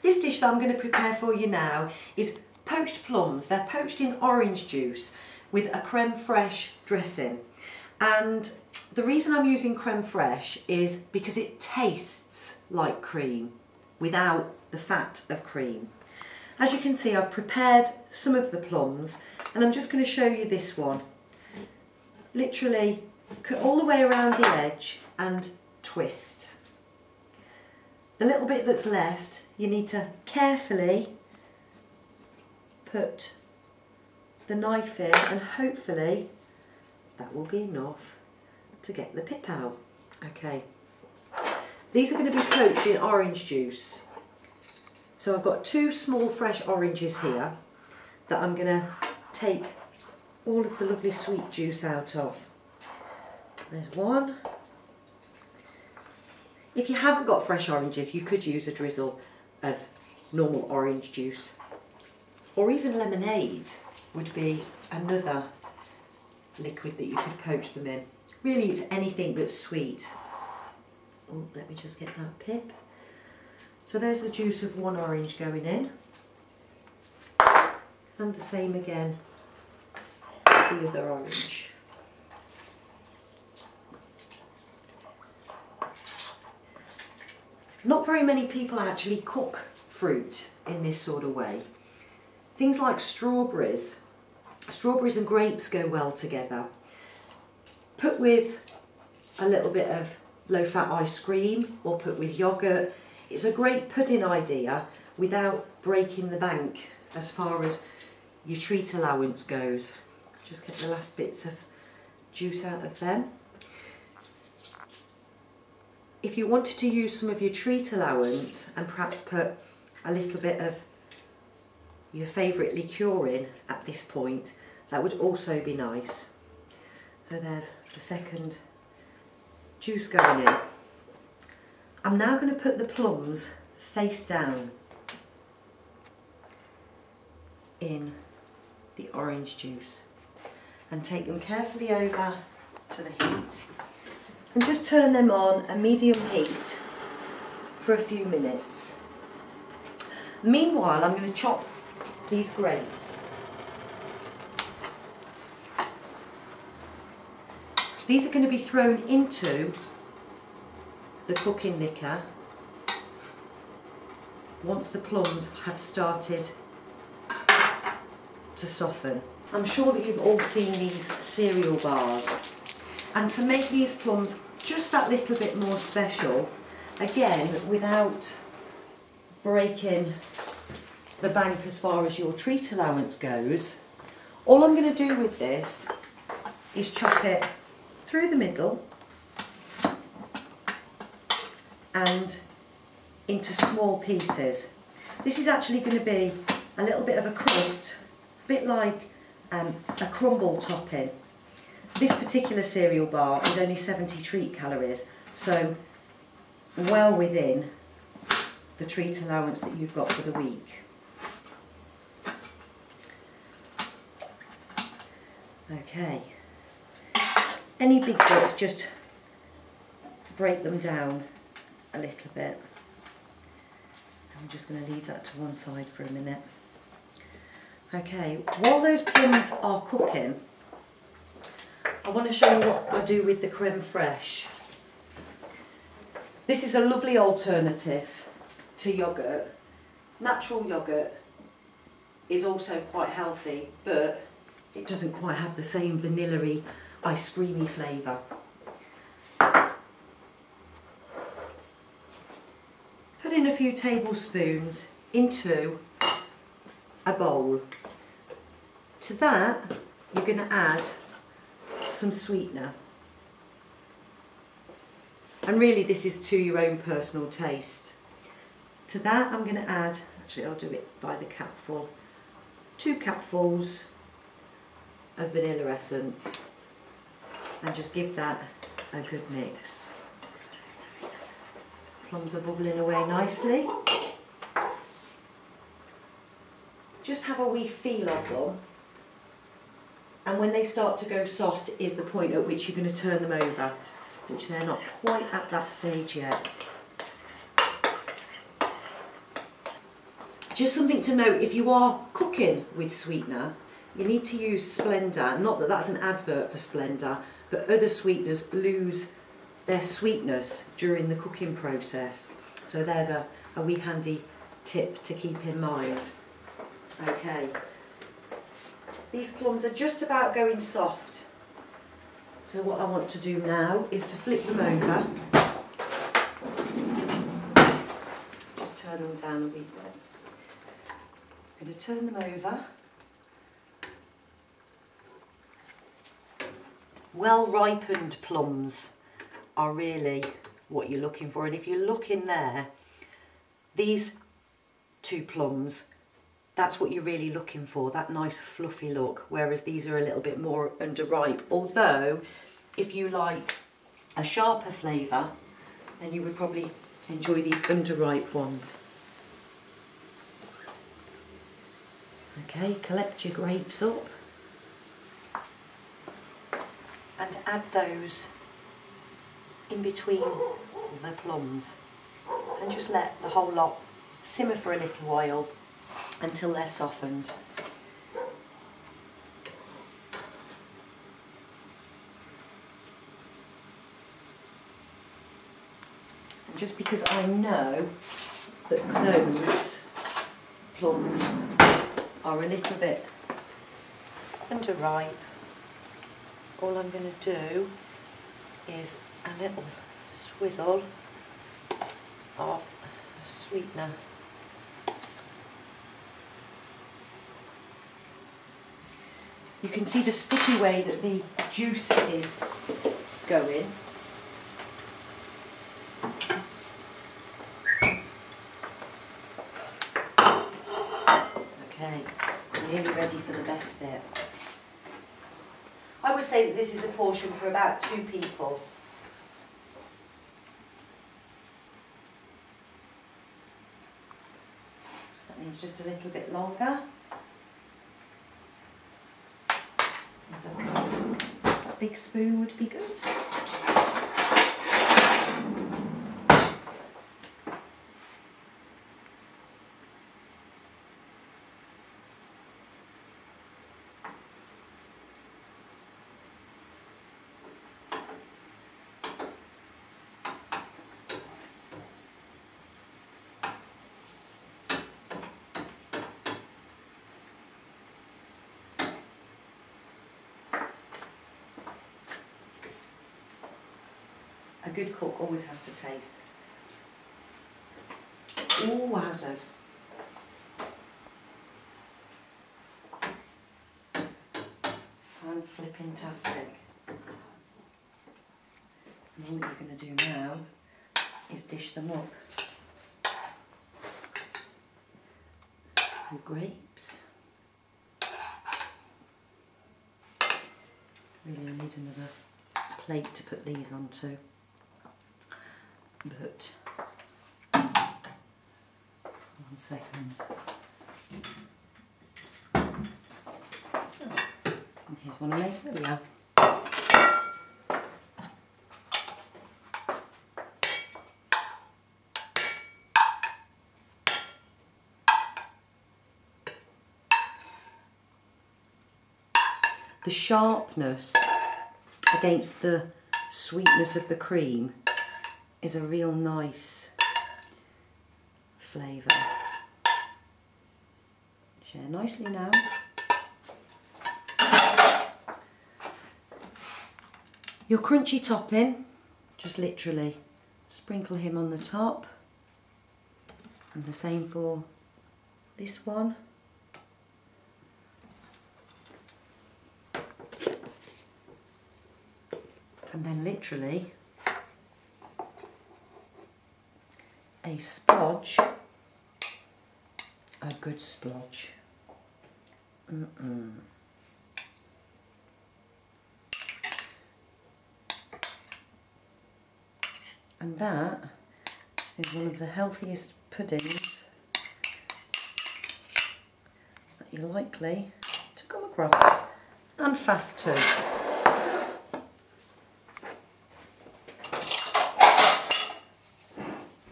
This dish that I'm going to prepare for you now is poached plums. They're poached in orange juice with a creme fraiche dressing. And the reason I'm using creme fraiche is because it tastes like cream without the fat of cream. As you can see, I've prepared some of the plums and I'm just going to show you this one. Literally cut all the way around the edge and twist. The little bit that's left, you need to carefully put the knife in and hopefully that will be enough to get the pip out. Okay, these are going to be poached in orange juice. So I've got 2 small fresh oranges here that I'm going to take all of the lovely sweet juice out of. There's one. If you haven't got fresh oranges, you could use a drizzle of normal orange juice, or even lemonade would be another liquid that you could poach them in. Really, it's anything that's sweet. Oh, let me just get that pip. So there's the juice of 1 orange going in, and the same again with the other orange. Not very many people actually cook fruit in this sort of way. Things like strawberries and grapes go well together. Put with a little bit of low-fat ice cream or put with yoghurt. It's a great pudding idea without breaking the bank as far as your treat allowance goes. Just get the last bits of juice out of them. If you wanted to use some of your treat allowance and perhaps put a little bit of your favourite liqueur in at this point, that would also be nice. So there's the second juice going in. I'm now going to put the plums face down in the orange juice and take them carefully over to the heat. And just turn them on a medium heat for a few minutes. Meanwhile, I'm going to chop these grapes. These are going to be thrown into the cooking liquor once the plums have started to soften. I'm sure that you've all seen these cereal bars. And to make these plums just that little bit more special, again, without breaking the bank as far as your treat allowance goes, all I'm going to do with this is chop it through the middle and into small pieces. This is actually going to be a little bit of a crust, a bit like a crumble topping. This particular cereal bar is only 70 treat calories, so well within the treat allowance that you've got for the week. Okay, any big bits, just break them down a little bit. I'm just going to leave that to one side for a minute. Okay, while those plums are cooking, I want to show you what I do with the creme fraiche. This is a lovely alternative to yoghurt. Natural yoghurt is also quite healthy, but it doesn't quite have the same vanilla-y, ice creamy flavour. Put in a few tablespoons into a bowl. To that, you're going to add some sweetener, and really this is to your own personal taste. To that I'm going to add, actually I'll do it by the capful, 2 capfuls of vanilla essence, and just give that a good mix. Plums are bubbling away nicely. Just have a wee feel of them. And when they start to go soft is the point at which you're going to turn them over, which they're not quite at that stage yet. Just something to note, if you are cooking with sweetener, you need to use Splenda. Not that that's an advert for Splenda, but other sweeteners lose their sweetness during the cooking process. So there's a wee handy tip to keep in mind. Okay, these plums are just about going soft. So what I want to do now is to flip them over. Just turn them down a wee bit. I'm going to turn them over. Well ripened plums are really what you're looking for, and if you look in there, these two plums, that's what you're really looking for, that nice fluffy look, whereas these are a little bit more underripe. Although if you like a sharper flavour, then you would probably enjoy the underripe ones. Okay, collect your grapes up and add those in between the plums, and just let the whole lot simmer for a little while until they're softened. And just because I know that those plums are a little bit underripe, all I'm going to do is a little swizzle of sweetener. You can see the sticky way that the juice is going. Okay, I'm nearly ready for the best bit. I would say that this is a portion for about 2 people. That means just a little bit longer. A big spoon would be good. A good cook always has to taste. Oh, wowzers. Fan-flipping-tastic. And all that you're going to do now is dish them up. The grapes. Really, I need another plate to put these onto. But, 1 second. Oh, and here's one I made earlier. The sharpness against the sweetness of the cream is a real nice flavour. Share nicely now. Your crunchy topping, just literally sprinkle him on the top, and the same for this one. And then literally a splodge, a good splodge. And that is one of the healthiest puddings that you're likely to come across, and fast too.